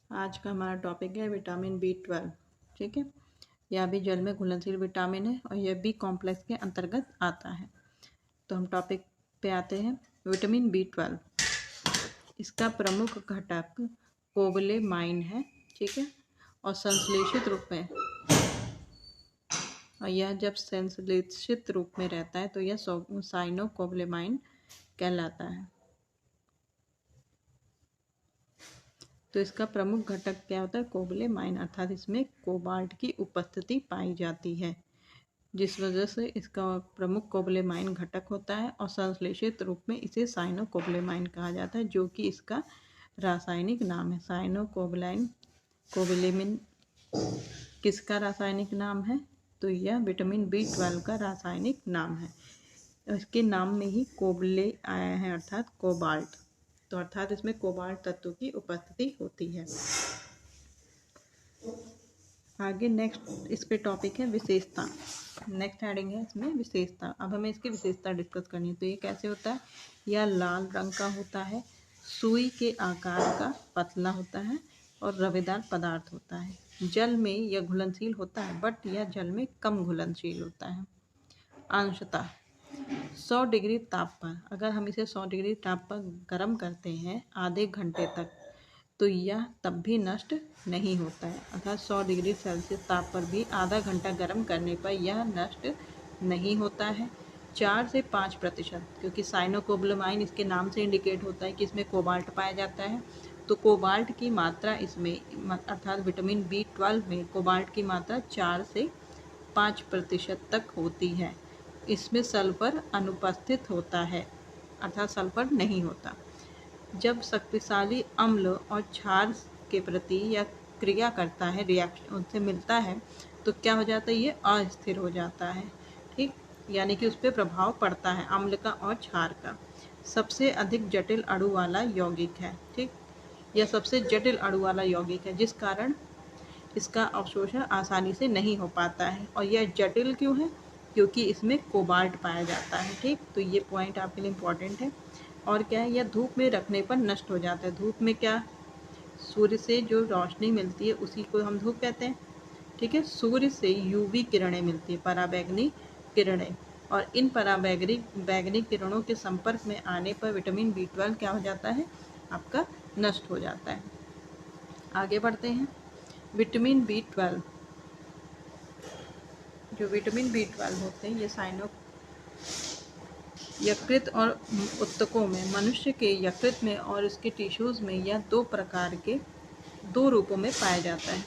आज का हमारा टॉपिक है विटामिन B12। ठीक है, यह भी जल में घुलनशील विटामिन है और यह बी कॉम्प्लेक्स के अंतर्गत आता है। तो हम टॉपिक पे आते हैं। विटामिन B12 इसका प्रमुख घटक कोबलेमाइन है। ठीक है, और संश्लेषित रूप में, और यह जब संश्लेषित रूप में रहता है तो यह साइनोकोबलेमाइन कहलाता है। तो इसका प्रमुख घटक क्या होता है? कोबलेमाइन, अर्थात इसमें कोबाल्ट की उपस्थिति पाई जाती है, जिस वजह से इसका प्रमुख कोबलेमाइन घटक होता है और संश्लेषित रूप में इसे साइनोकोबलेमाइन कहा जाता है, जो कि इसका रासायनिक नाम है। कोबलेमिन किसका रासायनिक नाम है? तो यह विटामिन B12 का रासायनिक नाम है। इसके नाम में ही कोबले आया है, अर्थात कोबाल्ट। तो अर्थात इसमें कोबाल्ट तत्व की उपस्थिति होती है। आगे नेक्स्ट इस पे टॉपिक है विशेषता। नेक्स्ट हेडिंग है इसमें विशेषता। अब हमें इसकी विशेषता डिस्कस करनी है। तो ये कैसे होता है? यह लाल रंग का होता है, सुई के आकार का, पतला होता है और रवेदार पदार्थ होता है। जल में यह घुलनशील होता है, बट यह जल में कम घुलनशील होता है। अंशतः 100 डिग्री ताप पर, अगर हम इसे 100 डिग्री ताप पर गर्म करते हैं आधे घंटे तक, तो यह तब भी नष्ट नहीं होता है। अर्थात 100 डिग्री सेल्सियस ताप पर भी आधा घंटा गर्म करने पर यह नष्ट नहीं होता है। 4 से 5%, क्योंकि साइनोकोबलेमाइन इसके नाम से इंडिकेट होता है कि इसमें कोबाल्ट पाया जाता है। तो कोबाल्ट की मात्रा इसमें, अर्थात विटामिन B12 में कोबाल्ट की मात्रा 4 से 5% तक होती है। इसमें सल्फर अनुपस्थित होता है, अर्थात सल्फर नहीं होता। जब शक्तिशाली अम्ल और क्षार के प्रति यह क्रिया करता है, रिएक्शन उनसे मिलता है, तो क्या हो जाता है? ये अस्थिर हो जाता है। ठीक, यानी कि उस पर प्रभाव पड़ता है अम्ल का और क्षार का। सबसे अधिक जटिल अणु वाला यौगिक है। ठीक, यह सबसे जटिल अणु वाला यौगिक है, जिस कारण इसका अवशोषण आसानी से नहीं हो पाता है। और यह जटिल क्यों है? क्योंकि इसमें कोबाल्ट पाया जाता है। ठीक, तो ये पॉइंट आपके लिए इम्पोर्टेंट है। और क्या है? यह धूप में रखने पर नष्ट हो जाता है। धूप में क्या, सूर्य से जो रोशनी मिलती है उसी को हम धूप कहते हैं। ठीक है, सूर्य से UV किरणें मिलती है, पराबैंगनी किरणें, और इन पराबैंगनी किरणों के संपर्क में आने पर विटामिन B12 क्या हो जाता है? आपका नष्ट हो जाता है। आगे बढ़ते हैं। विटामिन B12, जो विटामिन B12 होते हैं, ये यकृत और उत्तकों में, मनुष्य के यकृत में और इसके टिश्यूज में यह दो रूपों में पाया जाता है।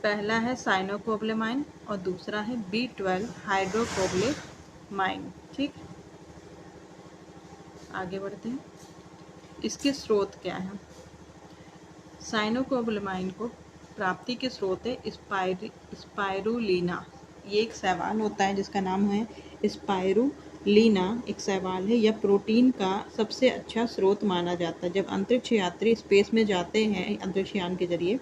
पहला है साइनोकोबलेमाइन और दूसरा है B12 हाइड्रोकोबलेमाइन। ठीक, आगे बढ़ते हैं। इसके स्रोत क्या हैं? साइनोकोबलेमाइन को प्राप्ति के स्रोत है स्पाइरुलिना। ये एक शैवाल होता है जिसका नाम है स्पाइरुलिना, एक शैवाल है। यह प्रोटीन का सबसे अच्छा स्रोत माना जाता है। जब अंतरिक्ष यात्री स्पेस में जाते हैं अंतरिक्ष यान के जरिए,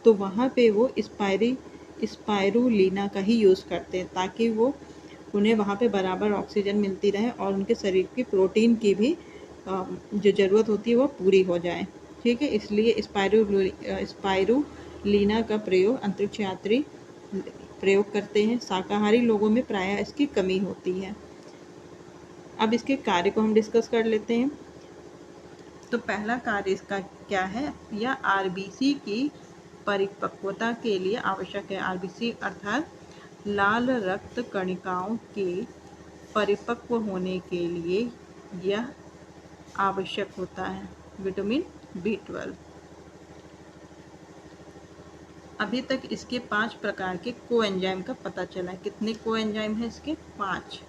तो वहाँ पे वो स्पाइरुलिना का ही यूज़ करते हैं, ताकि वो उन्हें वहाँ पे बराबर ऑक्सीजन मिलती रहे और उनके शरीर की प्रोटीन की भी जो ज़रूरत होती है वो पूरी हो जाए। ठीक है, इसलिए स्पाइरुलिना का प्रयोग अंतरिक्ष यात्री प्रयोग करते हैं। शाकाहारी लोगों में प्रायः इसकी कमी होती है। अब इसके कार्य को हम डिस्कस कर लेते हैं। तो पहला कार्य इसका क्या है? यह RBC की परिपक्वता के लिए आवश्यक है। RBC अर्थात लाल रक्त कणिकाओं के परिपक्व होने के लिए यह आवश्यक होता है, विटामिन B12। अभी तक इसके 5 प्रकार के कोएंजाइम का पता चला है। कितने कोएंजाइम हैं इसके? 5।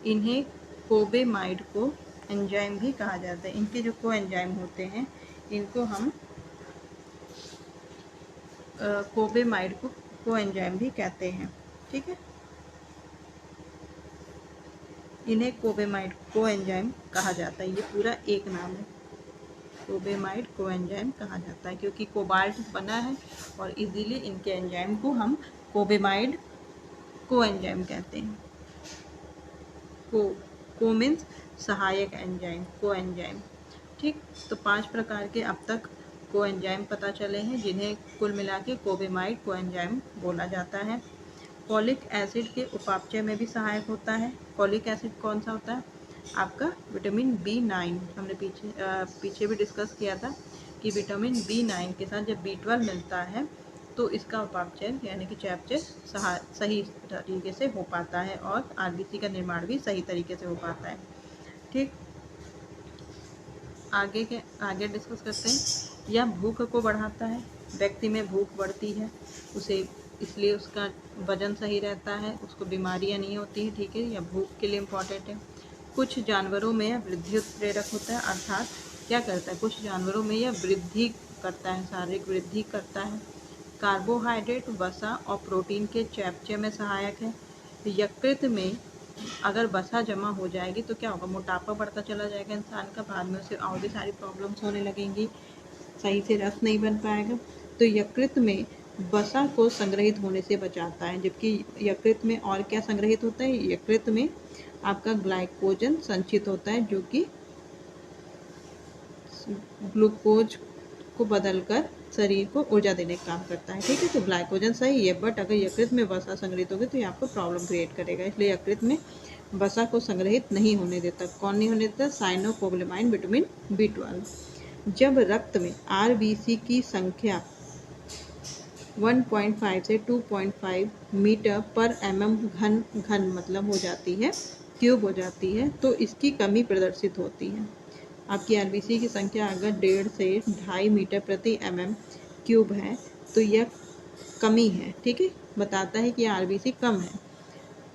इन्हें कोबेमाइड को एंजाइम भी कहा जाता है। इनके जो कोएंजाइम होते हैं, इनको हम कोबेमाइड को कोएंजाइम भी कहते हैं। ठीक है, इन्हें कोबेमाइड कोएंजाइम कहा जाता है। ये पूरा एक नाम है, कोबेमाइड कोएंजाइम कहा जाता है, क्योंकि कोबाल्ट बना है और इजीली इनके एंजाइम को हम कोबेमाइड कोएंजाइम कहते हैं। को मीन्स सहायक एंजाइम, कोएंजाइम। ठीक, तो 5 प्रकार के अब तक कोएंजाइम पता चले हैं, जिन्हें कुल मिला के कोबेमाइड कोएंजाइम बोला जाता है। फॉलिक एसिड के उपापचय में भी सहायक होता है। फॉलिक एसिड कौन सा होता है? आपका विटामिन B9। हमने पीछे भी डिस्कस किया था कि विटामिन B9 के साथ जब B12 मिलता है तो इसका उपापचय यानी कि चयापचय सही तरीके से हो पाता है और आरबीसी का निर्माण भी सही तरीके से हो पाता है। ठीक, आगे डिस्कस करते हैं। यह भूख को बढ़ाता है। व्यक्ति में भूख बढ़ती है उसे, इसलिए उसका वजन सही रहता है, उसको बीमारियां नहीं होती है। ठीक है, यह भूख के लिए इम्पॉर्टेंट है। कुछ जानवरों में यह वृद्धि उत्प्रेरक होता है, अर्थात क्या करता है, कुछ जानवरों में यह वृद्धि करता है, शारीरिक वृद्धि करता है। कार्बोहाइड्रेट, वसा और प्रोटीन के चयापचय में सहायक है। यकृत में अगर वसा जमा हो जाएगी तो क्या होगा, मोटापा बढ़ता चला जाएगा इंसान का, बाद में उसे और भी सारी प्रॉब्लम्स होने लगेंगी, सही से रस नहीं बन पाएगा। तो यकृत में वसा को संग्रहित होने से बचाता है। जबकि यकृत में और क्या संग्रहित होता है, यकृत में आपका ग्लाइकोजन संचित होता है, जो कि ग्लूकोज को बदलकर शरीर को ऊर्जा देने का काम करता है। ठीक है, तो ग्लाइकोजन सही है, बट अगर यकृत में वसा संग्रहित होगी तो ये आपको प्रॉब्लम क्रिएट करेगा, इसलिए यकृत में वसा को संग्रहित नहीं होने देता। कौन नहीं होने देता? साइनोकोबालेमाइन विटामिन B12। जब रक्त में आरबीसी की संख्या 1.5 से 2.5 मीटर पर mm घन मतलब हो जाती है, क्यूब हो जाती है, तो इसकी कमी प्रदर्शित होती है। आपकी आरबीसी की संख्या अगर 1.5 से 2.5 मीटर प्रति mm क्यूब है तो यह कमी है। ठीक है, बताता है कि आरबीसी कम है,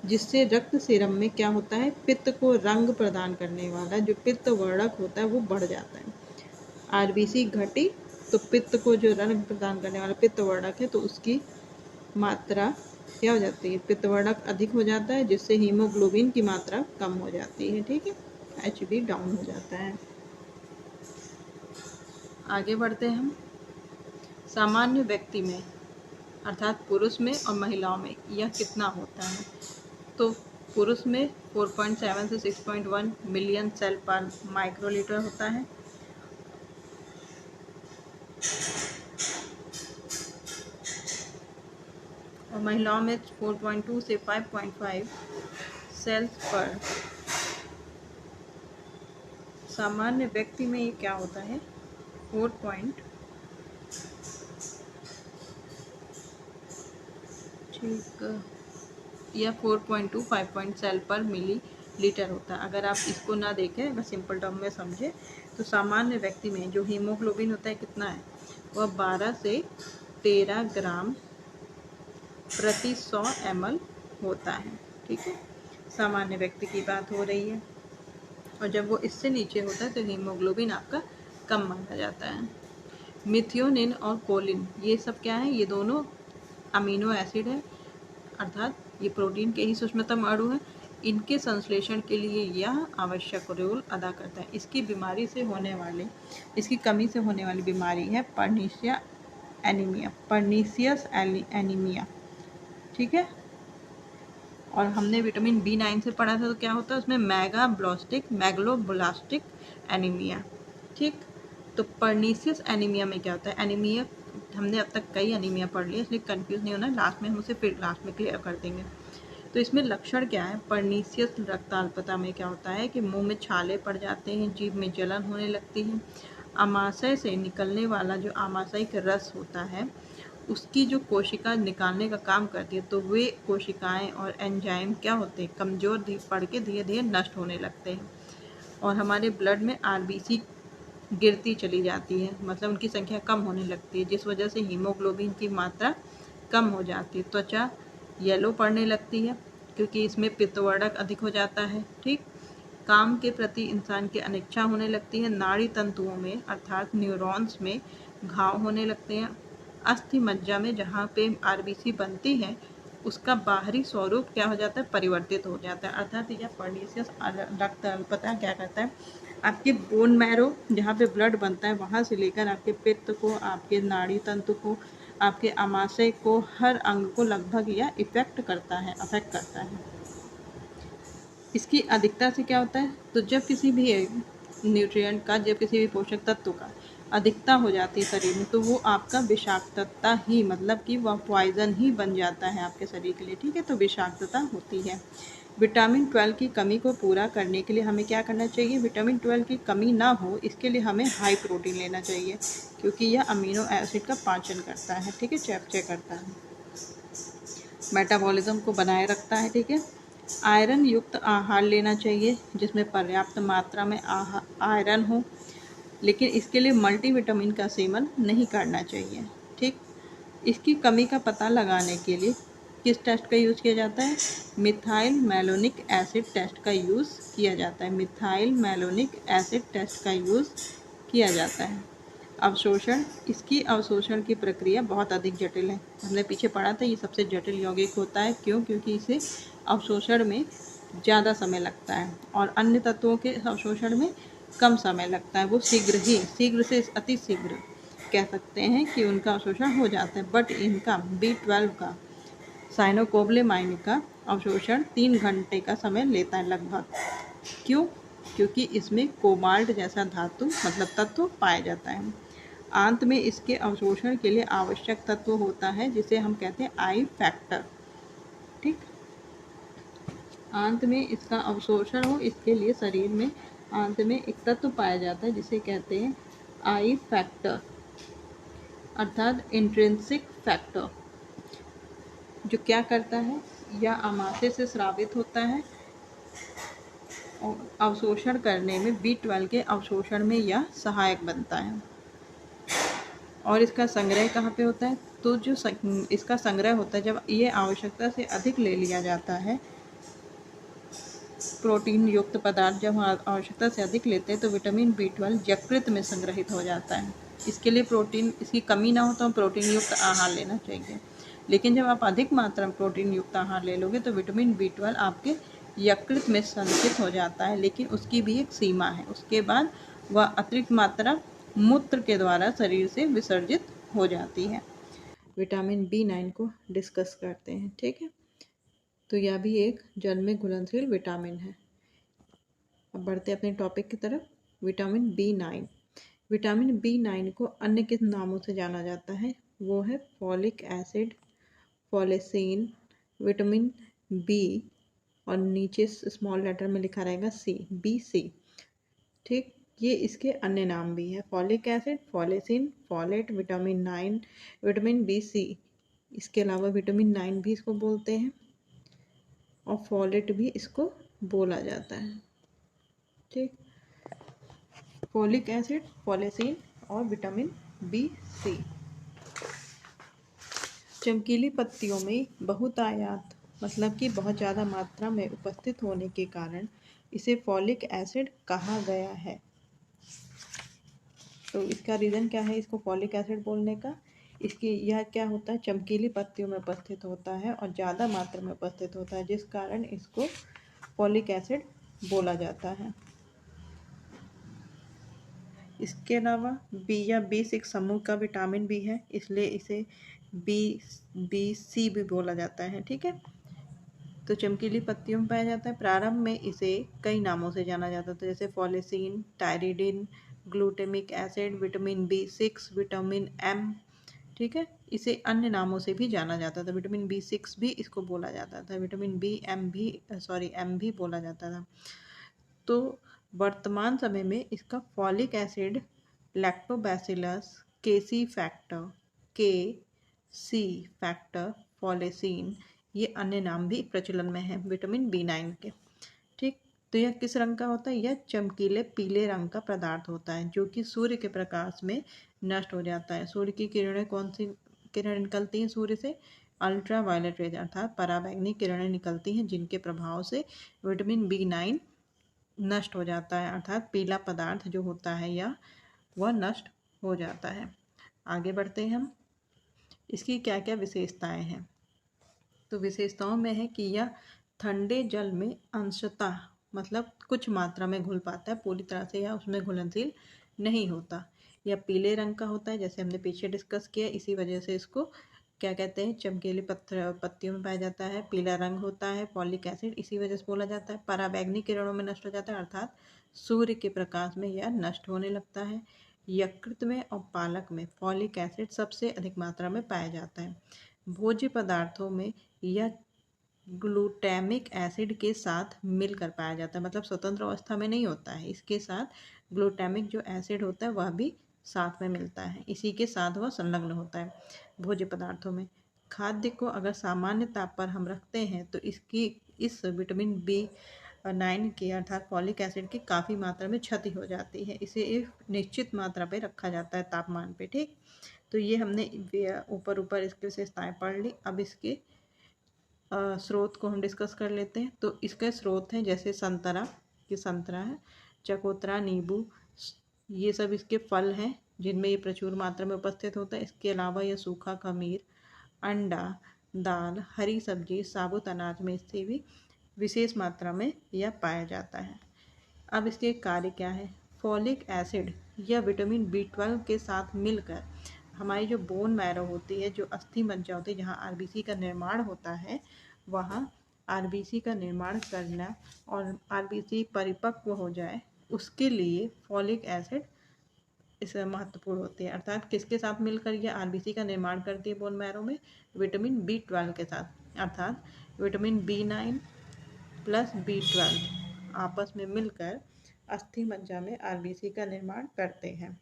जिससे रक्त सीरम में क्या होता है, पित्त को रंग प्रदान करने वाला जो पित्त वर्णक होता है वो बढ़ जाता है। आरबीसी घटी तो पित्त को जो रंग प्रदान करने वाला पित्त वर्णक है तो उसकी मात्रा क्या हो जाती है, पित्त वर्णक अधिक हो जाता है, जिससे हीमोग्लोबिन की मात्रा कम हो जाती है। ठीक है, HB डाउन हो जाता है। आगे बढ़ते हैं हम। सामान्य व्यक्ति में अर्थात पुरुष में और महिलाओं में यह कितना होता है, तो पुरुष में 4.7 से 6.1 मिलियन सेल पर माइक्रोलीटर होता है, और महिलाओं में 4.2 से 5.5 सेल्स पर। सामान्य व्यक्ति में ये क्या होता है, 4.2 5 सेल पर मिली लीटर होता है। अगर आप इसको ना देखें, अगर सिंपल टर्म में समझे तो सामान्य व्यक्ति में जो हीमोग्लोबिन होता है कितना है, वह 12 से 13 ग्राम प्रति 100 ml होता है। ठीक है, सामान्य व्यक्ति की बात हो रही है, और जब वो इससे नीचे होता है तो हीमोग्लोबिन आपका कम माना जाता है। मिथियोनिन और कोलिन ये सब क्या है, ये दोनों अमीनो एसिड है, अर्थात ये प्रोटीन के ही सूक्ष्मतम अणु है। इनके संश्लेषण के लिए यह आवश्यक रोल अदा करता है। इसकी कमी से होने वाली बीमारी है पर्नीशियस एनीमिया। ठीक है, और हमने विटामिन B9 से पढ़ा था तो क्या होता है उसमें, मैग्लोब्लास्टिक एनीमिया। ठीक, तो पर्नीशियस एनीमिया में क्या होता है, एनीमिया हमने अब तक कई एनीमिया पढ़ लिया, इसलिए कंफ्यूज नहीं होना, लास्ट में हम उसे फिर लास्ट में क्लियर कर देंगे। तो इसमें लक्षण क्या है, पर्नीशियस रक्ताल्पता में क्या होता है कि मुंह में छाले पड़ जाते हैं, जीभ में जलन होने लगती है, आमाशय से निकलने वाला जो आमाशयिक रस होता है उसकी जो कोशिका निकालने का काम करती है, तो वे कोशिकाएं और एंजाइम क्या होते हैं, कमज़ोर पड़ के धीरे धीरे नष्ट होने लगते हैं, और हमारे ब्लड में आरबीसी गिरती चली जाती है, मतलब उनकी संख्या कम होने लगती है, जिस वजह से हीमोग्लोबिन की मात्रा कम हो जाती है। त्वचा येलो पड़ने लगती है क्योंकि इसमें पित्तवर्णक अधिक हो जाता है। ठीक, काम के प्रति इंसान की अनिच्छा होने लगती है, नाड़ी तंतुओं में अर्थात न्यूरॉन्स में घाव होने लगते हैं, अस्थि मज्जा में जहाँ पे आरबीसी बनती है उसका बाहरी स्वरूप क्या हो जाता है, परिवर्तित हो जाता है। अर्थात यह पर्नीशियस रक्ताल्पता क्या करता है, आपके बोन मैरो जहाँ पे ब्लड बनता है वहाँ से लेकर आपके पित्त को, आपके नाड़ी तंतु को, आपके आमाशय को, हर अंग को लगभग यह अफेक्ट करता है। इसकी अधिकता से क्या होता है, तो जब किसी भी न्यूट्रिएंट का, जब किसी भी पोषक तत्व का अधिकता हो जाती है शरीर में, तो वो आपका विषाक्तता ही, मतलब कि वह पॉइजन ही बन जाता है आपके शरीर के लिए, ठीक है। तो विषाक्तता होती है। विटामिन 12 की कमी को पूरा करने के लिए हमें क्या करना चाहिए? विटामिन 12 की कमी ना हो इसके लिए हमें हाई प्रोटीन लेना चाहिए, क्योंकि यह अमीनो एसिड का पाचन करता है, ठीक है, चयापचय करता है, मेटाबॉलिज्म को बनाए रखता है, ठीक है। आयरन युक्त आहार लेना चाहिए जिसमें पर्याप्त मात्रा में आयरन हो, लेकिन इसके लिए मल्टीविटामिन का सेवन नहीं करना चाहिए, ठीक। इसकी कमी का पता लगाने के लिए किस टेस्ट का यूज़ किया जाता है? मिथाइल मैलोनिक एसिड टेस्ट का यूज़ किया जाता है। मिथाइल मैलोनिक एसिड टेस्ट का यूज़ किया जाता है। अवशोषण, इसकी अवशोषण की प्रक्रिया बहुत अधिक जटिल है। हमने पीछे पढ़ा था, ये सबसे जटिल यौगिक होता है। क्यों? क्योंकि इसे अवशोषण में ज़्यादा समय लगता है और अन्य तत्वों के अवशोषण में कम समय लगता है। वो शीघ्र से अति शीघ्र कह सकते हैं कि उनका अवशोषण हो जाता है, बट इनका B12 का साइनोकोबालेमाइन का अवशोषण 3 घंटे का समय लेता है लगभग। क्यों? क्योंकि इसमें कोबाल्ट जैसा धातु मतलब तत्व पाया जाता है। आंत में इसके अवशोषण के लिए आवश्यक तत्व होता है जिसे हम कहते हैं आई फैक्टर, ठीक। आंत में इसका अवशोषण हो इसके लिए शरीर में आंत में एक तत्व पाया जाता है जिसे कहते हैं आई फैक्टर, अर्थात इंट्रिंसिक फैक्टर, जो क्या करता है, या आमाशय से स्रावित होता है और अवशोषण करने में B12 के अवशोषण में यह सहायक बनता है। और इसका संग्रह कहाँ पे होता है? तो जो इसका संग्रह होता है जब ये आवश्यकता से अधिक ले लिया जाता है, प्रोटीन युक्त पदार्थ जब आवश्यकता से अधिक लेते हैं तो विटामिन B12 यकृत में संग्रहित हो जाता है। इसके लिए प्रोटीन, इसकी कमी ना हो तो प्रोटीन युक्त आहार लेना चाहिए, लेकिन जब आप अधिक मात्रा में प्रोटीन युक्त आहार ले लोगे तो विटामिन B12 आपके यकृत में संचित हो जाता है, लेकिन उसकी भी एक सीमा है। उसके बाद वह अतिरिक्त मात्रा मूत्र के द्वारा शरीर से विसर्जित हो जाती है। विटामिन B9 को डिस्कस करते हैं, ठीक है। तो यह भी एक जल में घुलनशील विटामिन है। अब बढ़ते हैं अपने टॉपिक की तरफ। विटामिन B9, विटामिन B9 को अन्य किन नामों से जाना जाता है? वो है फॉलिक एसिड, फॉलेसिन, विटामिन B और नीचे स्मॉल लेटर में लिखा रहेगा C, BC, ठीक। ये इसके अन्य नाम भी है, folic acid, folacin, folate, vitamin 9, vitamin BC। इसके अलावा विटामिन 9 भी इसको बोलते हैं और फॉलेट भी इसको बोला जाता है, ठीक। फॉलिक एसिड, फॉलेसिन और विटामिन BC। चमकीली पत्तियों में बहुतायत मतलब कि बहुत ज़्यादा मात्रा में उपस्थित होने के कारण इसे फॉलिक एसिड कहा गया है। तो इसका रीज़न क्या है इसको फॉलिक एसिड बोलने का? इसकी यह क्या होता है, चमकीली पत्तियों में उपस्थित होता है और ज़्यादा मात्रा में उपस्थित होता है, जिस कारण इसको फॉलिक एसिड बोला जाता है। इसके अलावा B या B6 समूह का विटामिन भी है, इसलिए इसे BC भी बोला जाता है, ठीक है। तो चमकीली पत्तियों में पाया जाता है। प्रारंभ में इसे कई नामों से जाना जाता था, जैसे फॉलेसिन, टायरिडिन, glutamic acid, vitamin B6, vitamin M, ठीक है। इसे अन्य नामों से भी जाना जाता था। विटामिन B6 भी इसको बोला जाता था, विटामिन M भी बोला जाता था। तो वर्तमान समय में इसका फॉलिक एसिड, लैक्टोबैसिलस, केसी फैक्टर, फॉलेसिन, ये अन्य नाम भी प्रचलन में है विटामिन B9 के, ठीक। तो यह किस रंग का होता है? यह चमकीले पीले रंग का पदार्थ होता है जो कि सूर्य के प्रकाश में नष्ट हो जाता है। सूर्य की किरणें, कौन सी किरणें निकलती हैं सूर्य से? अल्ट्रा वायलेट रेज अर्थात पराबैंगनी किरणें निकलती हैं, जिनके प्रभाव से विटामिन B9 नष्ट हो जाता है, अर्थात पीला पदार्थ जो होता है या वह नष्ट हो जाता है। आगे बढ़ते हैं हम। इसकी क्या क्या विशेषताएं हैं? तो विशेषताओं में है कि यह ठंडे जल में अंशतः मतलब कुछ मात्रा में घुल पाता है, पूरी तरह से यह उसमें घुलनशील नहीं होता। यह पीले रंग का होता है, जैसे हमने पीछे डिस्कस किया, इसी वजह से इसको क्या कहते हैं, चमकीली पत्तियों में पाया जाता है, पीला रंग होता है। फॉलिक एसिड इसी वजह से बोला जाता है। पराबैंगनी किरणों में नष्ट हो जाता है, अर्थात सूर्य के प्रकाश में यह नष्ट होने लगता है। यकृत में और पालक में फॉलिक एसिड सबसे अधिक मात्रा में पाया जाता है। भोज्य पदार्थों में यह ग्लूटामिक एसिड के साथ मिलकर पाया जाता है, मतलब स्वतंत्र अवस्था में नहीं होता है, इसके साथ ग्लूटामिक जो एसिड होता है वह भी साथ में मिलता है, इसी के साथ वह संलग्न होता है भोज्य पदार्थों में। खाद्य को अगर सामान्य ताप पर हम रखते हैं तो इस विटामिन B9 की अर्थात फॉलिक एसिड की काफ़ी मात्रा में क्षति हो जाती है। इसे एक निश्चित मात्रा पे रखा जाता है तापमान पे, ठीक। तो ये हमने ऊपर इसकी विशेषताएं पढ़ ली। अब इसके स्रोत को हम डिस्कस कर लेते हैं। तो इसके स्रोत हैं जैसे संतरा है, चकोतरा, नींबू, ये सब इसके फल हैं जिनमें ये प्रचुर मात्रा में उपस्थित होता है। इसके अलावा यह सूखा खमीर, अंडा, दाल, हरी सब्जी, साबुत अनाज में इससे भी विशेष मात्रा में यह पाया जाता है। अब इसके कार्य क्या है? फॉलिक एसिड या विटामिन B12 के साथ मिलकर हमारी जो बोन मैरो होती है, जो अस्थि मज्जा होती है, जहाँ आरबीसी का निर्माण होता है, वहाँ आरबीसी का निर्माण करना और आरबीसी परिपक्व हो जाए उसके लिए फॉलिक एसिड इस महत्वपूर्ण होती है। अर्थात किसके साथ मिलकर यह आरबीसी का निर्माण करती है बोन मैरो में? विटामिन B12 के साथ, अर्थात विटामिन B9 प्लस B12 आपस में मिलकर अस्थि मज्जा में आरबीसी का निर्माण करते हैं।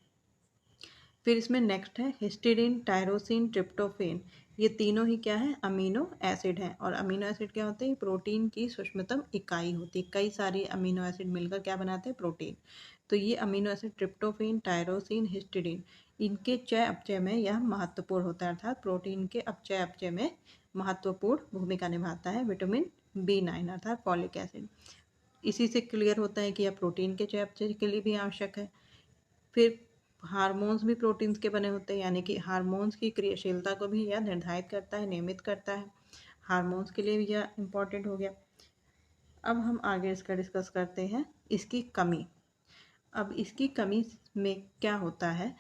फिर इसमें नेक्स्ट है हिस्टीडीन, टायरोसिन, ट्रिप्टोफेन। ये तीनों ही क्या है? अमीनो एसिड हैं। और अमीनो एसिड क्या होते हैं? प्रोटीन की सूक्ष्मतम इकाई होती है। कई सारी अमीनो एसिड मिलकर क्या बनाते हैं? प्रोटीन। तो ये amino acid tryptophan, tyrosine, histidine, इनके चय अपचय में यह महत्वपूर्ण होता है, अर्थात प्रोटीन के अपचय अपचय में महत्वपूर्ण भूमिका निभाता है विटामिन B9 अर्थात फॉलिक एसिड। इसी से क्लियर होता है कि यह प्रोटीन के चय अपचय के लिए भी आवश्यक है। फिर हार्मोन्स भी प्रोटीन्स के बने होते हैं, यानी कि हार्मोन्स की क्रियाशीलता को भी यह निर्धारित करता है, नियमित करता है। हार्मोन्स के लिए भी यह इम्पॉर्टेंट हो गया। अब हम आगे इसका डिस्कस करते हैं इसकी कमी। अब इसकी कमी में क्या होता है?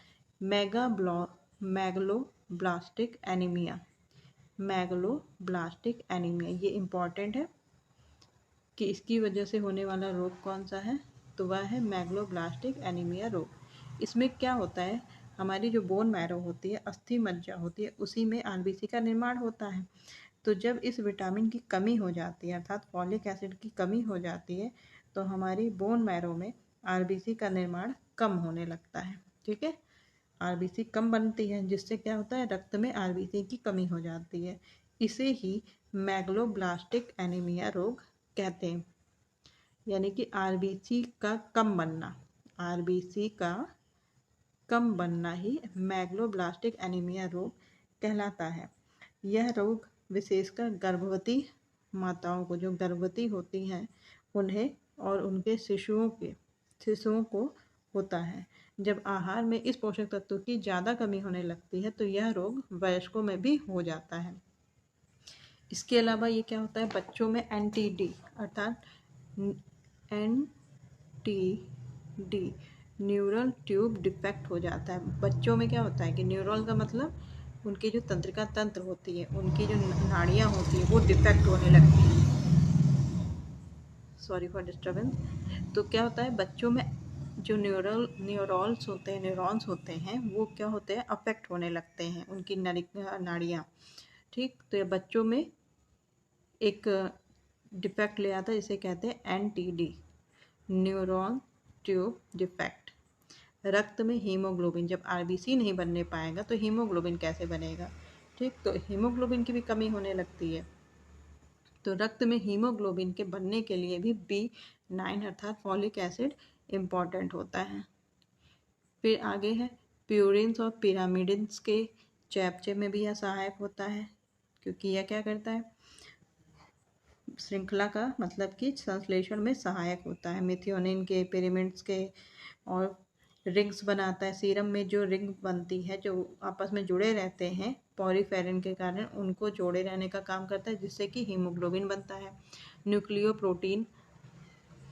मैगलोब्लास्टिक एनीमिया। मैगलोब्लास्टिक एनीमिया ये इम्पॉर्टेंट है कि इसकी वजह से होने वाला रोग कौन सा है? तो वह है मैगलोब्लास्टिक एनीमिया रोग। इसमें क्या होता है? हमारी जो बोन मैरो होती है, अस्थि मज्जा होती है, उसी में आरबीसी का निर्माण होता है। तो जब इस विटामिन की कमी हो जाती है, अर्थात फॉलिक एसिड की कमी हो जाती है, तो हमारी बोन मैरो में आरबीसी का निर्माण कम होने लगता है, ठीक है। आरबीसी कम बनती है, जिससे क्या होता है? रक्त में आरबीसी की कमी हो जाती है। इसे ही मैगलोब्लास्टिक एनीमिया रोग कहते हैं, यानी कि आरबीसी का कम बनना। आरबीसी का कम बनना ही मैगलोब्लास्टिक एनीमिया रोग कहलाता है। यह रोग विशेषकर गर्भवती माताओं को, जो गर्भवती होती हैं, उन्हें और उनके शिशुओं को होता है। जब आहार में इस पोषक तत्व की ज़्यादा कमी होने लगती है तो यह रोग वयस्कों में भी हो जाता है। इसके अलावा ये क्या होता है? बच्चों में NTD अर्थात NTD न्यूरल ट्यूब डिफेक्ट हो जाता है। बच्चों में क्या होता है कि न्यूरल का मतलब उनकी जो तंत्रिका तंत्र होती है, उनकी जो नाड़ियाँ होती हैं, वो डिफेक्ट होने लगती हैं। Sorry for disturbance. तो क्या होता है? बच्चों में जो न्यूरॉन्स होते हैं, वो क्या होते हैं? अफेक्ट होने लगते हैं, उनकी नाड़ियाँ, ठीक। तो ये बच्चों में एक डिफेक्ट ले आता है, जिसे कहते हैं NTD न्यूरॉन ट्यूब डिफेक्ट। रक्त में हीमोग्लोबिन, जब आरबीसी नहीं बनने पाएगा तो हीमोग्लोबिन कैसे बनेगा, ठीक। तो हीमोग्लोबिन की भी कमी होने लगती है। तो रक्त में हीमोग्लोबिन के बनने के लिए भी B9 अर्थात फॉलिक एसिड इम्पॉर्टेंट होता है। फिर आगे है प्यूरिन्स और पिरामिडिन्स के चयापचय में भी यह सहायक होता है, क्योंकि यह क्या करता है? श्रृंखला का मतलब कि संश्लेषण में सहायक होता है। मिथियोनिन के, पिरामिड्स के, और रिंग्स बनाता है। सीरम में जो रिंग बनती है, जो आपस में जुड़े रहते हैं पॉरीफेरिन के कारण, उनको जोड़े रहने का काम करता है, जिससे कि हीमोग्लोबिन बनता है। न्यूक्लियोप्रोटीन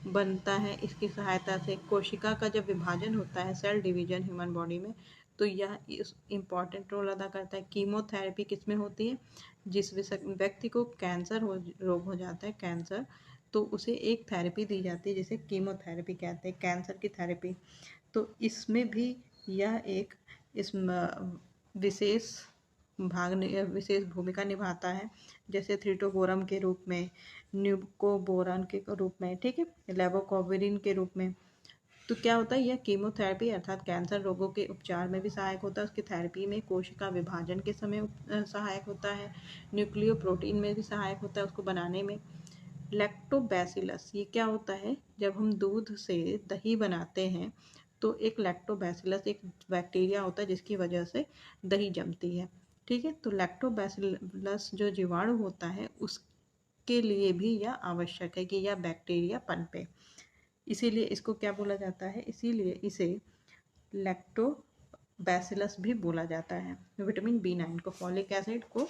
बनता है इसकी सहायता से। कोशिका का जब विभाजन होता है, सेल डिवीजन ह्यूमन बॉडी में, तो यह इस इम्पॉर्टेंट रोल अदा करता है। कीमोथेरेपी किसमें होती है? जिस व्यक्ति को रोग हो जाता है, कैंसर, तो उसे एक थेरेपी दी जाती है जिसे कीमोथेरेपी कहते हैं, कैंसर की थेरेपी। तो इसमें भी यह एक इस विशेष भूमिका निभाता है, जैसे थ्रीटोबोरम के रूप में, न्यूकोबोरान के रूप में, ठीक है, लेवोकोविरिन के रूप में। तो क्या होता है, यह कीमोथेरेपी अर्थात कैंसर रोगों के उपचार में भी सहायक होता है, उसकी थेरेपी में कोशिका विभाजन के समय सहायक होता है, न्यूक्लियो प्रोटीन में भी सहायक होता है उसको बनाने में। लैक्टोबैसिलस, ये क्या होता है, जब हम दूध से दही बनाते हैं तो एक लैक्टोबैसिलस एक बैक्टीरिया होता है जिसकी वजह से दही जमती है, ठीक है। तो लैक्टोबैसिलस जो जीवाणु होता है उसके लिए भी यह आवश्यक है कि यह बैक्टीरिया पनपे, इसीलिए इसको क्या बोला जाता है, इसीलिए इसे लैक्टोबैसिलस भी बोला जाता है। विटामिन B9 को, फॉलिक एसिड को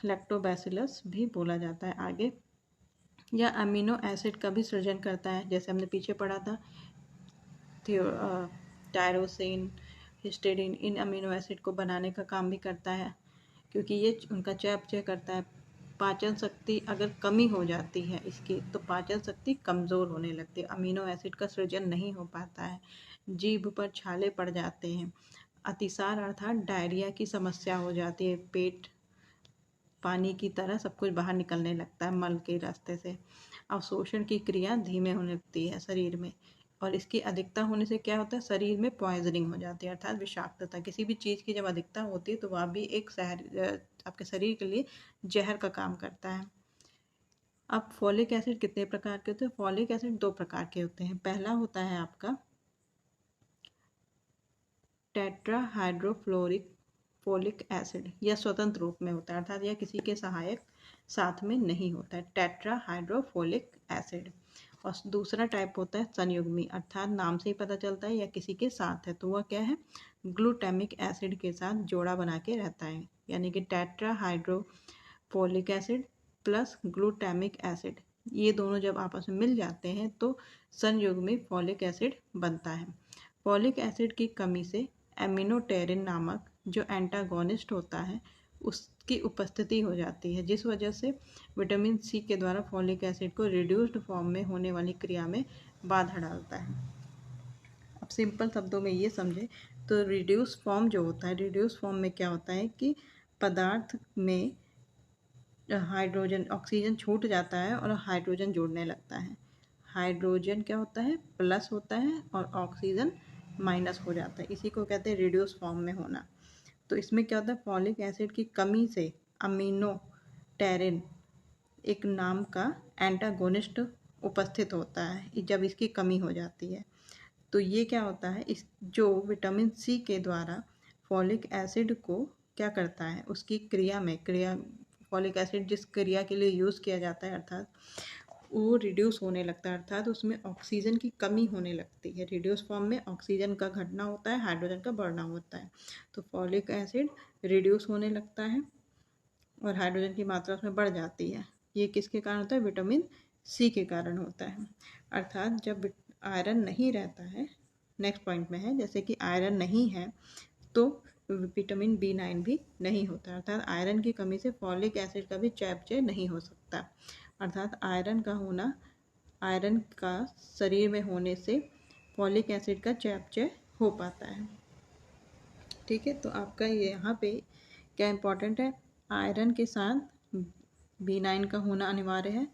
लैक्टोबैसिलस भी बोला जाता है। आगे, यह अमीनो एसिड का भी सृजन करता है, जैसे हमने पीछे पढ़ा था, टायरोसिन, हिस्टीडीन, इन अमीनो एसिड को बनाने का काम भी करता है, क्योंकि ये उनका चयापचय करता है। पाचन शक्ति अगर कमी हो जाती है इसकी, तो पाचन शक्ति कमज़ोर होने लगती है, अमीनो एसिड का सृजन नहीं हो पाता है, जीभ पर छाले पड़ जाते हैं, अतिसार अर्थात डायरिया की समस्या हो जाती है, पेट पानी की तरह सब कुछ बाहर निकलने लगता है मल के रास्ते से, अवशोषण की क्रिया धीमे होने लगती है शरीर में, और इसकी अधिकता होने से क्या होता है, शरीर में पॉइजनिंग हो जाती है अर्थात विषाक्तता। किसी भी चीज़ की जब अधिकता होती है तो वह भी एक आपके शरीर के लिए जहर का काम करता है। अब फॉलिक एसिड कितने प्रकार के होते हैं, फॉलिक एसिड 2 प्रकार के होते हैं। पहला होता है आपका टेट्राहाइड्रोफ्लोरिक फोलिक एसिड, यह स्वतंत्र रूप में होता है अर्थात यह किसी के सहायक साथ में नहीं होता है, टेट्राहाइड्रोफोलिक एसिड। और दूसरा टाइप होता है संयुग्मी, अर्थात नाम से ही पता चलता है यह किसी के साथ है, तो वह क्या है, ग्लूटामिक एसिड के साथ जोड़ा बना के रहता है, यानी कि tetrahydrofolic acid plus glutamic acid, ये दोनों जब आपस में मिल जाते हैं तो संयुग्मी फॉलिक एसिड बनता है। फॉलिक एसिड की कमी से एमिनोटेरिन नामक जो एंटागोनिस्ट होता है उसकी उपस्थिति हो जाती है, जिस वजह से विटामिन सी के द्वारा फॉलिक एसिड को रिड्यूस्ड फॉर्म में होने वाली क्रिया में बाधा डालता है। अब सिंपल शब्दों में ये समझें तो रिड्यूस फॉर्म जो होता है, रिड्यूस फॉर्म में क्या होता है कि पदार्थ में हाइड्रोजन ऑक्सीजन छूट जाता है और हाइड्रोजन जोड़ने लगता है, हाइड्रोजन क्या होता है, प्लस होता है और ऑक्सीजन माइनस हो जाता है, इसी को कहते हैं रिड्यूस फॉर्म में होना। तो इसमें क्या होता है, फॉलिक एसिड की कमी से अमीनोटेरिन एक नाम का एंटागोनिस्ट उपस्थित होता है, जब इसकी कमी हो जाती है तो ये क्या होता है, इस जो विटामिन सी के द्वारा फॉलिक एसिड को क्या करता है, उसकी क्रिया फॉलिक एसिड जिस क्रिया के लिए यूज़ किया जाता है अर्थात वो रिड्यूस होने लगता है, अर्थात उसमें ऑक्सीजन की कमी होने लगती है। रिड्यूस फॉर्म में ऑक्सीजन का घटना होता है, हाइड्रोजन का बढ़ना होता है, तो फॉलिक एसिड रिड्यूस होने लगता है और हाइड्रोजन की मात्रा उसमें बढ़ जाती है। ये किसके कारण होता है, विटामिन सी के कारण होता है। अर्थात जब आयरन नहीं रहता है, नेक्स्ट पॉइंट में है, जैसे कि आयरन नहीं है तो विटामिन B9 भी नहीं होता, अर्थात आयरन की कमी से फॉलिक एसिड का भी चयापचय नहीं हो सकता, अर्थात आयरन का शरीर में होने से फॉलिक एसिड का चयापचय हो पाता है, ठीक है। तो आपका ये यहाँ पे क्या इम्पोर्टेंट है, आयरन के साथ B9 का होना अनिवार्य है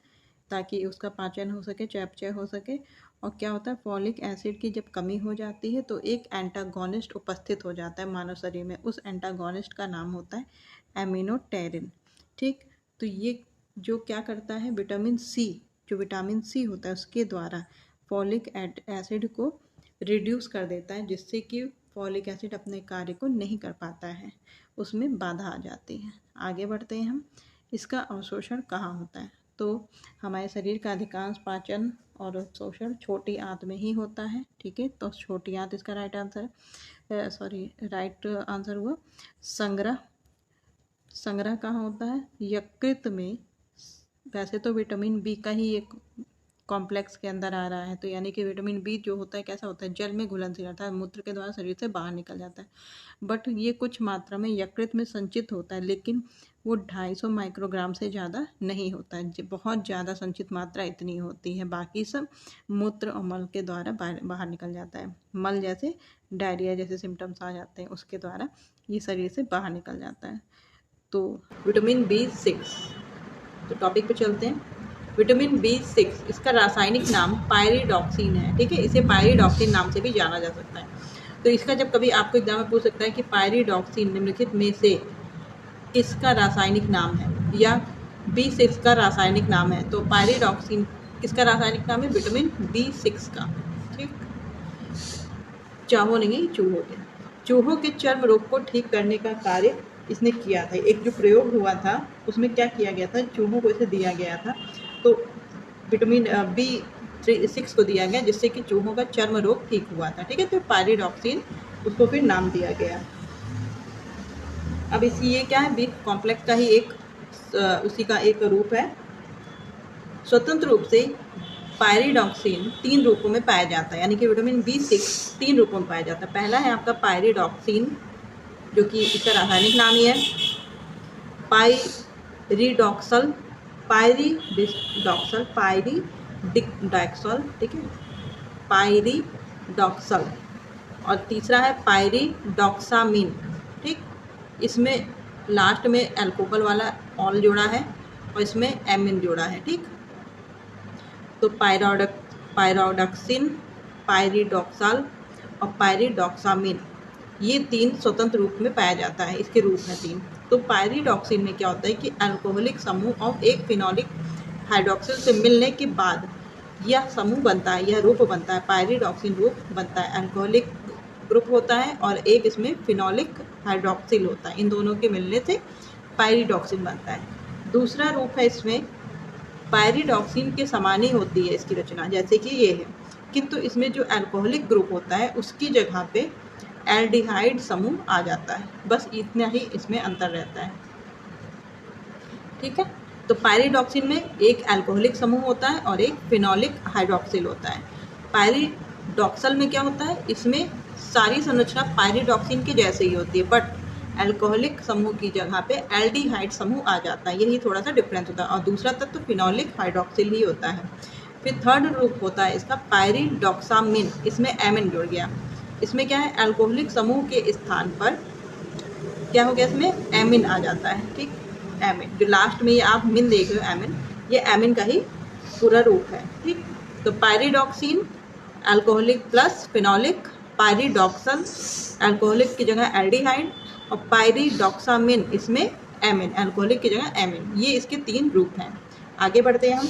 ताकि उसका पाचन हो सके, चयापचय हो सके। और क्या होता है, फॉलिक एसिड की जब कमी हो जाती है तो एक एंटागोनिस्ट उपस्थित हो जाता है मानव शरीर में, उस एंटागोनिस्ट का नाम होता है एमिनोटेरिन, ठीक। तो ये जो क्या करता है, विटामिन सी होता है उसके द्वारा फॉलिक एसिड को रिड्यूस कर देता है, जिससे कि फॉलिक एसिड अपने कार्य को नहीं कर पाता है, उसमें बाधा आ जाती है। आगे बढ़ते हैं हम, इसका अवशोषण कहाँ होता है, तो हमारे शरीर का अधिकांश पाचन और अवशोषण छोटी आंत में ही होता है, ठीक है। तो छोटी आंत इसका राइट आंसर हुआ। संग्रह कहाँ होता है, यकृत में। वैसे तो विटामिन बी का ही एक कॉम्प्लेक्स के अंदर आ रहा है, तो यानी कि विटामिन बी जो होता है कैसा होता है, जल में घुलनशील अर्थात मूत्र के द्वारा शरीर से बाहर निकल जाता है। बट ये कुछ मात्रा में यकृत में संचित होता है, लेकिन वो 250 माइक्रोग्राम से ज़्यादा नहीं होता है। बहुत ज़्यादा संचित मात्रा इतनी होती है, बाकी सब मूत्र और मल के द्वारा बाहर निकल जाता है। मल जैसे डायरिया जैसे सिम्टम्स आ जाते हैं, उसके द्वारा ये शरीर से बाहर निकल जाता है। तो विटामिन B6, तो टॉपिक पे चलते हैं। विटामिन B6 इसका रासायनिक नाम पायरिडॉक्सिन है, ठीक है। इसे पायरिडॉक्सिन नाम से भी जाना जा सकता है। तो इसका जब कभी आपको एग्जाम में पूछ सकता है कि पायरिडॉक्सिन निम्नलिखित में से किसका रासायनिक नाम है, या B6 का रासायनिक नाम है, तो पायरिडॉक्सिन किसका रासायनिक नाम है, विटामिन B6 का, ठीक। चाहो नहीं, चूहों के चर्म रोग को ठीक करने का कार्य इसने किया था। एक जो प्रयोग हुआ था उसमें क्या किया गया था, चूहों को इसे दिया गया था, तो विटामिन B6 को दिया गया, जिससे कि चूहों का चर्म रोग ठीक हुआ था, ठीक है। तो पायरिडॉक्सिन उसको फिर नाम दिया गया। अब इसी ये क्या है, बी कॉम्प्लेक्स का ही एक उसी का एक रूप है। स्वतंत्र रूप से पायरिडॉक्सिन 3 रूपों में पाया जाता है, यानी कि विटामिन B6 3 रूपों में पाया जाता है। पहला है आपका पायरिडॉक्सिन, जो कि इसका रासायनिक नाम ही है पायरिडॉक्सल, ठीक है, पायरिडॉक्सल। और तीसरा है पायरिडॉक्सामिन, ठीक। इसमें लास्ट में अल्कोहल वाला ऑल जोड़ा है और इसमें एमिन जोड़ा है, ठीक। तो पायरिडॉक्सिन, पायरिडॉक्साल और पायरिडॉक्सामिन, ये 3 स्वतंत्र रूप में पाया जाता है, इसके रूप हैं 3। तो पायरिडॉक्सिन में क्या होता है कि अल्कोहलिक समूह और एक फिनोलिक हाइड्रोक्सिल से मिलने के बाद यह समूह बनता है, यह रूप बनता है, पायरिडॉक्सिन रूप बनता है। अल्कोहलिक ग्रुप होता है और एक इसमें फिनोलिक हाइड्रोक्सिल होता है, इन दोनों के मिलने से पायरिडॉक्सिन बनता है। दूसरा रूप है इसमें पायरिडॉक्सिन के समान ही होती है इसकी रचना, जैसे कि ये है, किंतु इसमें जो अल्कोहलिक ग्रुप होता है उसकी जगह पे एल्डिहाइड समूह आ जाता है, बस इतना ही इसमें अंतर रहता है, ठीक है। तो पायरिडॉक्सिन में एक अल्कोहलिक समूह होता है और एक फिनोलिक हाइड्रोक्सिल होता है। पायरिडॉक्सल में क्या होता है, इसमें सारी संरचना पायरिडॉक्सिन के जैसे ही होती है, बट अल्कोहलिक समूह की जगह पे एल्डिहाइड समूह आ जाता है, यही थोड़ा सा डिफरेंस होता है। और दूसरा तत्व फिनोलिक हाइड्रोक्सिल ही होता है। फिर थर्ड रूप होता है इसका पायरिडॉक्सामिन, इसमें एमिन जुड़ गया। इसमें क्या है, अल्कोहलिक समूह के स्थान पर क्या हो गया, इसमें एमिन आ जाता है, ठीक। एमिन जो लास्ट में ये आप मिन देख रहे हो, एमिन, ये एमिन का ही पूरा रूप है, ठीक। तो pyridoxine alcoholic plus phenolic, pyridoxal alcoholic की जगह एल्डिहाइड, और पायरिडॉक्सामिन इसमें एमिन, अल्कोहलिक की जगह एमिन, ये इसके 3 रूप हैं। आगे बढ़ते हैं हम।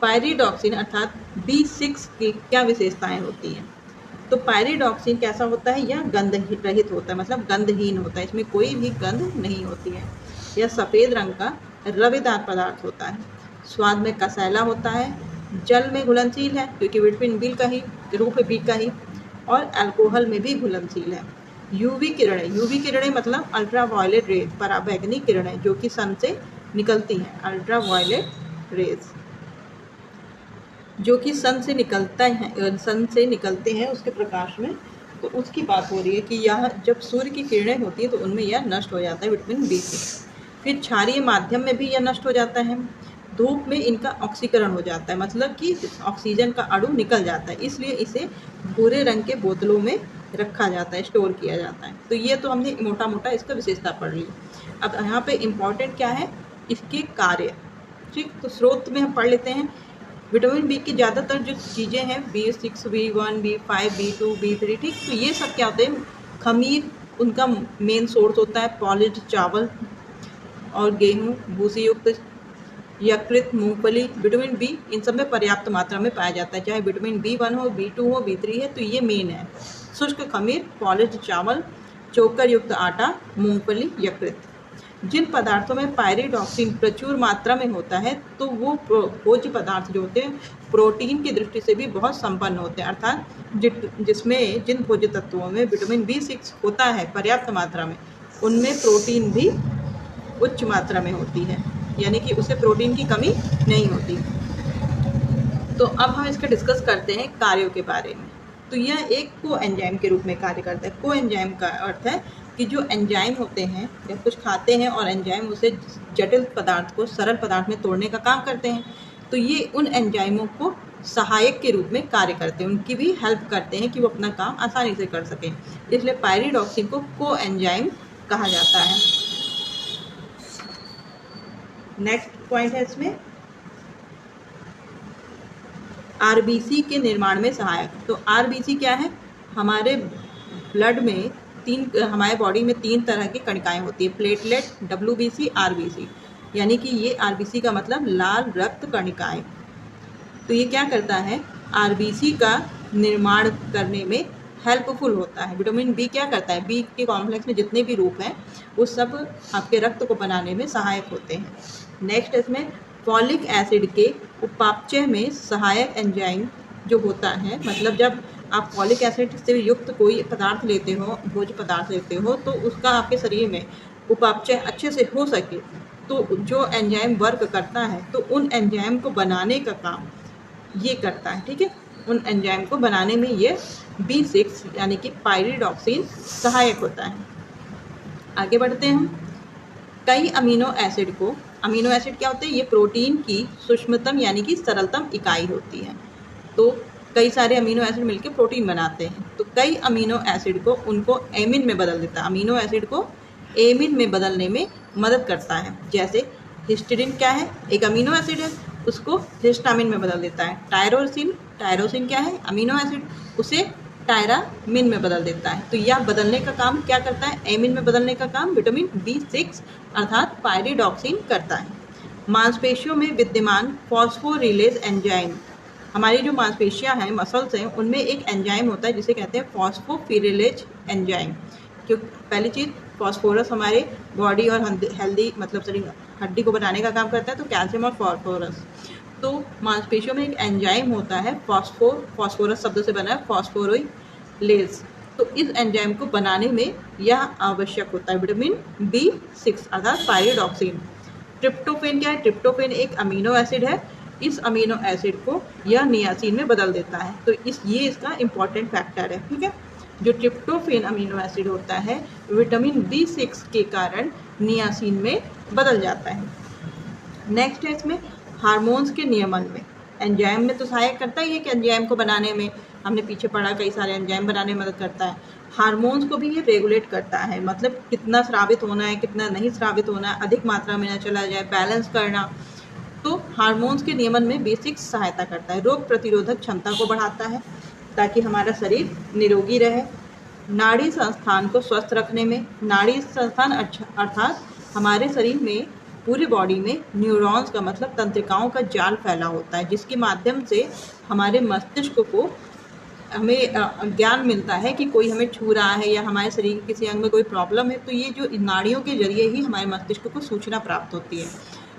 पायरिडॉक्सिन अर्थात B6 की क्या विशेषताएं होती हैं, तो पायरिडॉक्सिन कैसा होता है, यह गंध रहित होता है, मतलब गंधहीन होता है, इसमें कोई भी गंध नहीं होती है। यह सफ़ेद रंग का रवेदार पदार्थ होता है, स्वाद में कसैला होता है, जल में घुलनशील है क्योंकि विटामिन बी का ही रूप है, बी का ही, और अल्कोहल में भी घुलनशील है। यूवी किरणें मतलब अल्ट्रावायलेट रेज, पराबैंगनी किरणें जो कि सन से निकलती हैं, अल्ट्रावायलेट रेज जो कि सन से निकलते हैं उसके प्रकाश में, तो उसकी बात हो रही है कि यह जब सूर्य की किरणें होती है तो उनमें यह नष्ट हो जाता है, विटामिन B6। फिर क्षारीय माध्यम में भी यह नष्ट हो जाता है। धूप में इनका ऑक्सीकरण हो जाता है, मतलब कि ऑक्सीजन का अणु निकल जाता है, इसलिए इसे भूरे रंग के बोतलों में रखा जाता है, स्टोर किया जाता है। तो ये तो हमने मोटा मोटा इसका विशेषता पढ़ ली। अब यहाँ पे इम्पॉर्टेंट क्या है, इसके कार्य, ठीक। तो स्रोत में हम पढ़ लेते हैं। विटामिन बी की ज़्यादातर जो चीज़ें हैं, B6, B1, B5, B2, B3, ठीक। तो ये सब क्या होते हैं, खमीर उनका मेन सोर्स होता है, पॉलिश्ड चावल और गेहूँ, भूसी युक्त यकृत, मूंगफली। विटामिन बी इन सब में पर्याप्त मात्रा में पाया जाता है, चाहे विटामिन B1 हो, B2 हो, B3 है, तो ये मेन है। शुष्क खमीर, पॉलिश्ड चावल, चोकर युक्त आटा, मूंगफली, यकृत। जिन पदार्थों में पायरिडॉक्सिन प्रचुर मात्रा में होता है तो वो भोज्य पदार्थ जो होते हैं प्रोटीन की दृष्टि से भी बहुत संपन्न होते हैं, अर्थात जिसमें जिन भोज्य तत्वों में विटामिन B6 होता है पर्याप्त मात्रा में, उनमें प्रोटीन भी उच्च मात्रा में होती है, यानी कि उसे प्रोटीन की कमी नहीं होती। तो अब हम इसका डिस्कस करते हैं कार्यों के बारे में। तो यह एक को एंजाइम के रूप में कार्य करता है। को एंजाइम का अर्थ है कि जो एंजाइम होते हैं जब कुछ खाते हैं और एंजाइम उसे जटिल पदार्थ को सरल पदार्थ में तोड़ने का काम करते हैं, तो ये उन एंजाइमों को सहायक के रूप में कार्य करते हैं, उनकी भी हेल्प करते हैं कि वो अपना काम आसानी से कर सकें। इसलिए पायरिडॉक्सिन को को एंजाइम कहा जाता है। नेक्स्ट पॉइंट है इसमें आरबीसी के निर्माण में सहायक। तो आरबीसी क्या है? हमारे ब्लड में हमारे बॉडी में 3 तरह की कणिकाएं होती है, प्लेटलेट, डब्ल्यूबीसी, आरबीसी। यानी कि ये आरबीसी का मतलब लाल रक्त कणिकाएं। तो ये क्या करता है? आरबीसी का निर्माण करने में हेल्पफुल होता है। विटामिन बी क्या करता है? बी के कॉम्प्लेक्स में जितने भी रूप हैं वो सब आपके रक्त को बनाने में सहायक होते हैं। नेक्स्ट इसमें फॉलिक एसिड के उपापचय में सहायक एंजाइम जो होता है, मतलब जब आप फॉलिक एसिड से युक्त कोई पदार्थ लेते हो, भोज्य पदार्थ लेते हो, तो उसका आपके शरीर में उपापचय अच्छे से हो सके, तो जो एंजाइम वर्क करता है तो उन एंजाइम को बनाने का काम ये करता है। ठीक है, उन एंजाइम को बनाने में ये B6 यानी कि पायरिडॉक्सिन सहायक होता है। आगे बढ़ते हैं। कई अमीनो एसिड को, अमीनो एसिड क्या होते हैं? ये प्रोटीन की सूक्ष्मतम यानी कि सरलतम इकाई होती है। तो कई सारे अमीनो एसिड मिलकर प्रोटीन बनाते हैं, तो कई अमीनो एसिड को उनको एमिन में बदल देता है। अमीनो एसिड को एमिन में बदलने में मदद करता है। जैसे हिस्टीडीन क्या है? एक अमीनो एसिड है, उसको हिस्टामिन में बदल देता है। टायरोसिन क्या है? अमीनो एसिड, उसे टायरामिन में बदल देता है। तो यह बदलने का काम क्या करता है? एमिन में बदलने का काम विटामिन B6 अर्थात पायरिडॉक्सिन करता है। मांसपेशियों में विद्यमान फॉस्फोरिलेज एंजाइम, हमारी जो मांसपेशियां हैं, मसल्स हैं, उनमें एक एंजाइम होता है जिसे कहते हैं फॉस्फोरिलेज एंजाइम। क्यों? पहली चीज़, फॉस्फोरस हमारे बॉडी और हेल्दी मतलब शरीर हड्डी को बनाने का काम करता है, तो कैल्शियम और फॉस्फोरस। तो मांसपेशियों में एक एंजाइम होता है फॉस्फोरस शब्द से बना है, फॉस्फोरिलेज। तो इस एंजाइम को बनाने में यह आवश्यक होता है विटामिन B6 अर्थात पायरिडॉक्सिन। ट्रिप्टोफेन क्या है? ट्रिप्टोफेन एक अमीनो एसिड है। इस अमीनो एसिड को यह नियासिन में बदल देता है। तो ये इसका इम्पॉर्टेंट फैक्टर है। ठीक है, जो ट्रिप्टोफेन अमीनो एसिड होता है विटामिन B6 के कारण नियासिन में बदल जाता है। नेक्स्ट है इसमें हार्मोन्स के नियमन में। एंजाइम में तो सहायक करता ही है कि एंजाइम को बनाने में, हमने पीछे पढ़ा, कई सारे एंजाइम बनाने में मदद करता है। हार्मोन्स को भी ये रेगुलेट करता है, मतलब कितना स्रावित होना है, कितना नहीं स्रावित होना है, अधिक मात्रा में ना चला जाए, बैलेंस करना। तो हार्मोन्स के नियमन में B6 सहायता करता है। रोग प्रतिरोधक क्षमता को बढ़ाता है ताकि हमारा शरीर निरोगी रहे। नाड़ी संस्थान को स्वस्थ रखने में, नाड़ी संस्थान अर्थात हमारे शरीर में पूरी बॉडी में न्यूरॉन्स का मतलब तंत्रिकाओं का जाल फैला होता है, जिसके माध्यम से हमारे मस्तिष्क को हमें ज्ञान मिलता है कि कोई हमें छू रहा है या हमारे शरीर के किसी अंग में कोई प्रॉब्लम है। तो ये जो नाड़ियों के जरिए ही हमारे मस्तिष्क को सूचना प्राप्त होती है।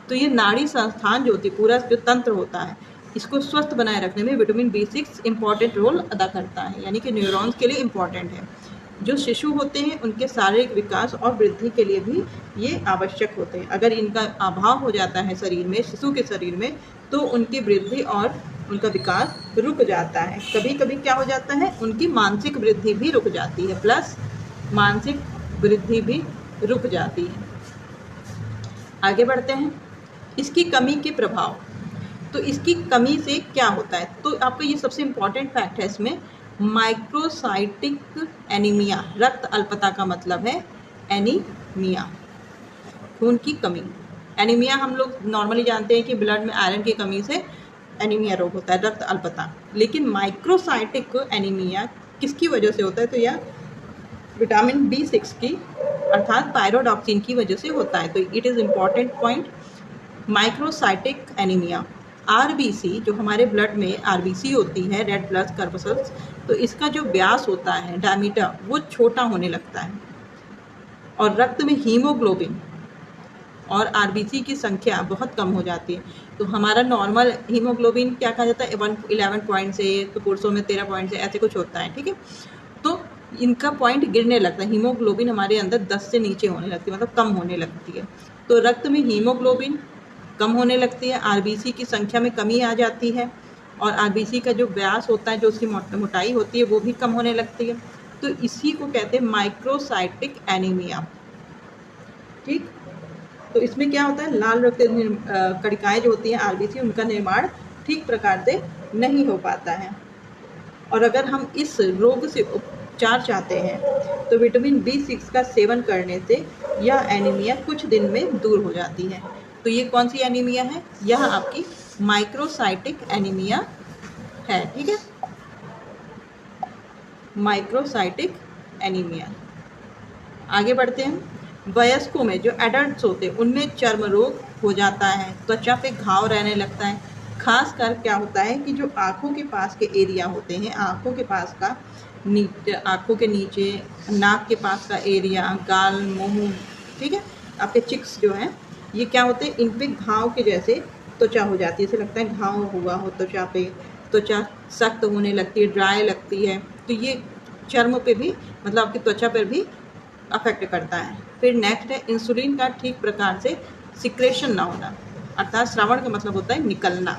तो ये नाड़ी संस्थान जो होती है, पूरा जो तंत्र होता है, इसको स्वस्थ बनाए रखने में विटामिन B6 इम्पॉर्टेंट रोल अदा करता है, यानी कि न्यूरॉन्स के लिए इम्पॉर्टेंट है। जो शिशु होते हैं उनके शारीरिक विकास और वृद्धि के लिए भी ये आवश्यक होते हैं। अगर इनका अभाव हो जाता है शरीर में, शिशु के शरीर में, तो उनकी वृद्धि और उनका विकास रुक जाता है। कभी कभी क्या हो जाता है, उनकी मानसिक वृद्धि भी रुक जाती है, प्लस मानसिक वृद्धि भी रुक जाती है। आगे बढ़ते हैं। इसकी कमी के प्रभाव। तो इसकी कमी से क्या होता है? तो आपका ये सबसे इम्पॉर्टेंट फैक्ट है इसमें, माइक्रोसाइटिक एनीमिया। रक्त अल्पता का मतलब है एनीमिया, खून की कमी। एनीमिया हम लोग नॉर्मली जानते हैं कि ब्लड में आयरन की कमी से एनीमिया रोग होता है, रक्त अल्पता। लेकिन माइक्रोसाइटिक एनीमिया किसकी वजह से होता है? तो यह विटामिन B6 की अर्थात पायरिडॉक्सिन की वजह से होता है। तो it is important point, microcytic anaemia. RBC, जो हमारे ब्लड में आरबीसी होती है, रेड ब्लड कॉर्पस्कल्स, तो इसका जो व्यास होता है, डायमीटर, वो छोटा होने लगता है। और रक्त में हीमोग्लोबिन और आरबीसी की संख्या बहुत कम हो जाती है। तो हमारा नॉर्मल हीमोग्लोबिन क्या कहा जाता है? 11 पॉइंट से, तो पुरुषों में 13 पॉइंट से, ऐसे कुछ होता है। ठीक है, तो इनका पॉइंट गिरने लगता है, हीमोग्लोबिन हमारे अंदर 10 से नीचे होने लगती है, मतलब कम होने लगती है। तो रक्त में हीमोग्लोबिन कम होने लगती है, आरबीसी की संख्या में कमी आ जाती है, और आरबीसी का जो व्यास होता है, जो उसकी मोटाई होती है, वो भी कम होने लगती है। तो इसी को कहते हैं माइक्रोसाइटिक एनीमिया। ठीक, तो इसमें क्या होता है, लाल रक्त कणिकाएं जो होती हैं आरबीसी, उनका निर्माण ठीक प्रकार से नहीं हो पाता है। और अगर हम इस रोग से उपचार चाहते हैं तो विटामिन B6 का सेवन करने से यह एनीमिया कुछ दिन में दूर हो जाती है। तो ये कौन सी एनीमिया है, यह आपकी माइक्रोसाइटिक एनीमिया है। ठीक है, माइक्रोसाइटिक एनीमिया। आगे बढ़ते हैं। वयस्कों में, जो एडल्ट्स होते हैं, उनमें चर्म रोग हो जाता है, त्वचा पे घाव रहने लगता है। खास कर क्या होता है कि जो आँखों के पास के एरिया होते हैं, आँखों के पास का आँखों के नीचे, नाक के पास का एरिया, गाल, मुंह, ठीक है, आपके चिक्स जो हैं, ये क्या होते हैं, इन पे घाव के जैसे त्वचा हो जाती है, ऐसे लगता है घाव हुआ हो त्वचा पे, त्वचा सख्त होने लगती है, ड्राई लगती है। तो ये चर्म पे भी, मतलब आपकी त्वचा पर भी अफेक्ट करता है। फिर नेक्स्ट है इंसुलिन का ठीक प्रकार से सिक्रेशन ना होना, अर्थात श्रावण का मतलब होता है निकलना।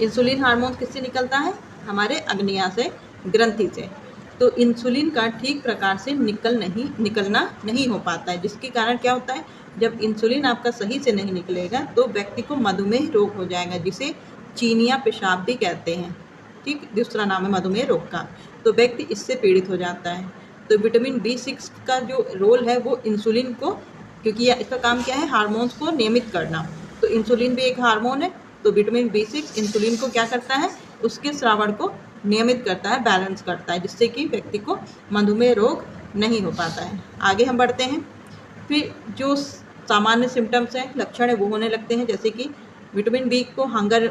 इंसुलिन हार्मोन किससे निकलता है, हमारे अग्निया से, ग्रंथि से। तो इंसुलिन का ठीक प्रकार से निकलना नहीं हो पाता है, जिसके कारण क्या होता है, जब इंसुलिन आपका सही से नहीं निकलेगा तो व्यक्ति को मधुमेह रोग हो जाएगा, जिसे चीनिया पेशाब भी कहते हैं। ठीक, दूसरा नाम है मधुमेह रोग का। तो व्यक्ति इससे पीड़ित हो जाता है। तो विटामिन B6 का जो रोल है वो इंसुलिन को, क्योंकि इसका काम क्या है, हार्मोन्स को नियमित करना। तो इंसुलिन भी एक हार्मोन है, तो विटामिन B6 इंसुलिन को क्या करता है, उसके श्रावण को नियमित करता है, बैलेंस करता है, जिससे कि व्यक्ति को मधुमेह रोग नहीं हो पाता है। आगे हम बढ़ते हैं। फिर जो सामान्य सिम्टम्स हैं, लक्षण है, वो होने लगते हैं, जैसे कि विटामिन B को हंगर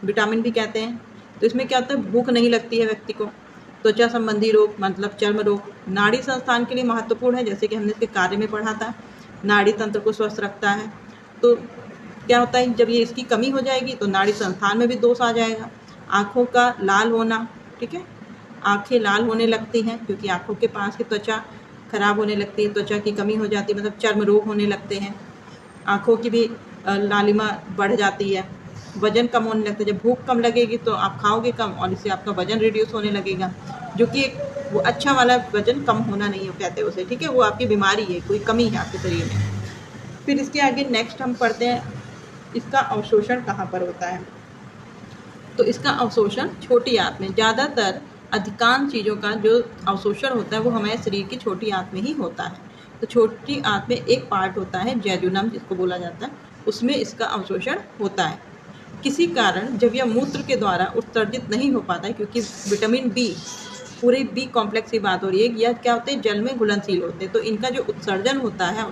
विटामिन भी कहते हैं। तो इसमें क्या होता है, भूख नहीं लगती है व्यक्ति को। त्वचा संबंधी रोग, मतलब चर्म रोग, नाड़ी संस्थान के लिए महत्वपूर्ण है, जैसे कि हमने इसके कार्य में पढ़ा था, नाड़ी तंत्र को स्वस्थ रखता है। तो क्या होता है, जब ये इसकी कमी हो जाएगी तो नाड़ी संस्थान में भी दोष आ जाएगा। आँखों का लाल होना, ठीक है, आँखें लाल होने लगती हैं क्योंकि आँखों के पास की त्वचा खराब होने लगती है, त्वचा की कमी हो जाती है, मतलब चर्म रोग होने लगते हैं। आँखों की भी लालिमा बढ़ जाती है, वजन कम होने लगता है। जब भूख कम लगेगी तो आप खाओगे कम और इससे आपका वजन रिड्यूस होने लगेगा, जो कि वो अच्छा वाला वजन कम होना नहीं हो कहते उसे, ठीक है, वो आपकी बीमारी है, कोई कमी है आपके शरीर में। फिर इसके आगे नेक्स्ट हम पढ़ते हैं, इसका अवशोषण कहाँ पर होता है। तो इसका अवशोषण छोटी आंत में, ज़्यादातर अधिकांश चीज़ों का जो अवशोषण होता है वो हमारे शरीर की छोटी आंत में ही होता है। तो छोटी आंत में एक पार्ट होता है जेजुनम, जिसको बोला जाता है, उसमें इसका अवशोषण होता है। किसी कारण जब यह मूत्र के द्वारा उत्सर्जित नहीं हो पाता है, क्योंकि विटामिन B, पूरे B कॉम्प्लेक्स की बात हो रही है, यह क्या होते हैं, जल में घुलनशील होते हैं। तो इनका जो उत्सर्जन होता है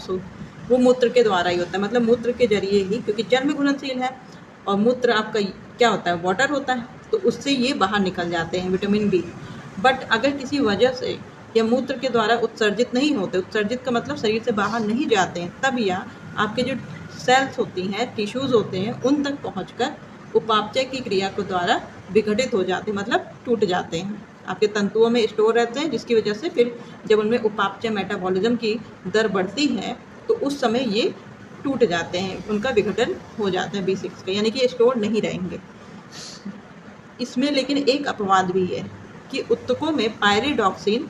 वो मूत्र के द्वारा ही होता है, मतलब मूत्र के जरिए ही, क्योंकि जल में घुलनशील है और मूत्र आपका क्या होता है, वाटर होता है, तो उससे ये बाहर निकल जाते हैं विटामिन B। बट अगर किसी वजह से यह मूत्र के द्वारा उत्सर्जित नहीं होते, उत्सर्जित का मतलब शरीर से बाहर नहीं जाते हैं, तब यह आपके जो सेल्स होती हैं, टिश्यूज़ होते हैं, उन तक पहुंचकर उपापचय की क्रिया के द्वारा विघटित हो जाते हैं, मतलब टूट जाते हैं, आपके तंतुओं में स्टोर रहते हैं, जिसकी वजह से फिर जब उनमें उपापचय मेटाबॉलिज्म की दर बढ़ती है तो उस समय ये टूट जाते हैं, उनका विघटन हो जाता है B6 का, यानी कि स्टोर नहीं रहेंगे। इसमें लेकिन एक अपवाद भी है कि उत्तकों में पायरिडॉक्सिन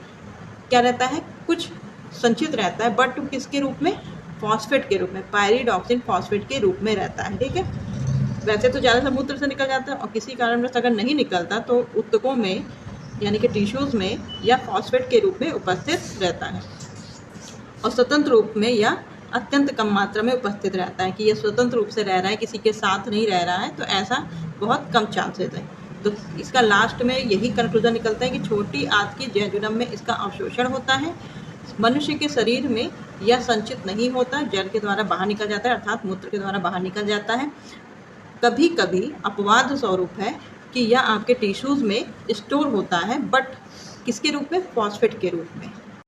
क्या रहता है, कुछ संचित रहता है, बट किसके रूप में, फॉस्फेट के रूप में, पायरिडॉक्सिन फॉस्फेट के रूप में रहता है। ठीक है, वैसे तो ज़्यादा मूत्र से निकल जाता है और किसी कारणवश अगर नहीं निकलता तो उत्तकों में, यानी कि टिश्यूज़ में, या फॉस्फेट के रूप में उपस्थित रहता है, और स्वतंत्र रूप में या अत्यंत कम मात्रा में उपस्थित रहता है, कि यह स्वतंत्र रूप से रह रहा है, किसी के साथ नहीं रह रहा है, तो ऐसा बहुत कम चांसेस है। तो इसका लास्ट में यही कंक्लूजन निकलता है कि छोटी आंत की जेजुनम में इसका अवशोषण होता है, मनुष्य के शरीर में यह संचित नहीं होता, जल के द्वारा बाहर निकल जाता है, अर्थात मूत्र के द्वारा बाहर निकल जाता है। कभी कभी अपवाद स्वरूप है कि यह आपके टिश्यूज़ में स्टोर होता है, बट किसके रूप में, फॉस्फेट के रूप में।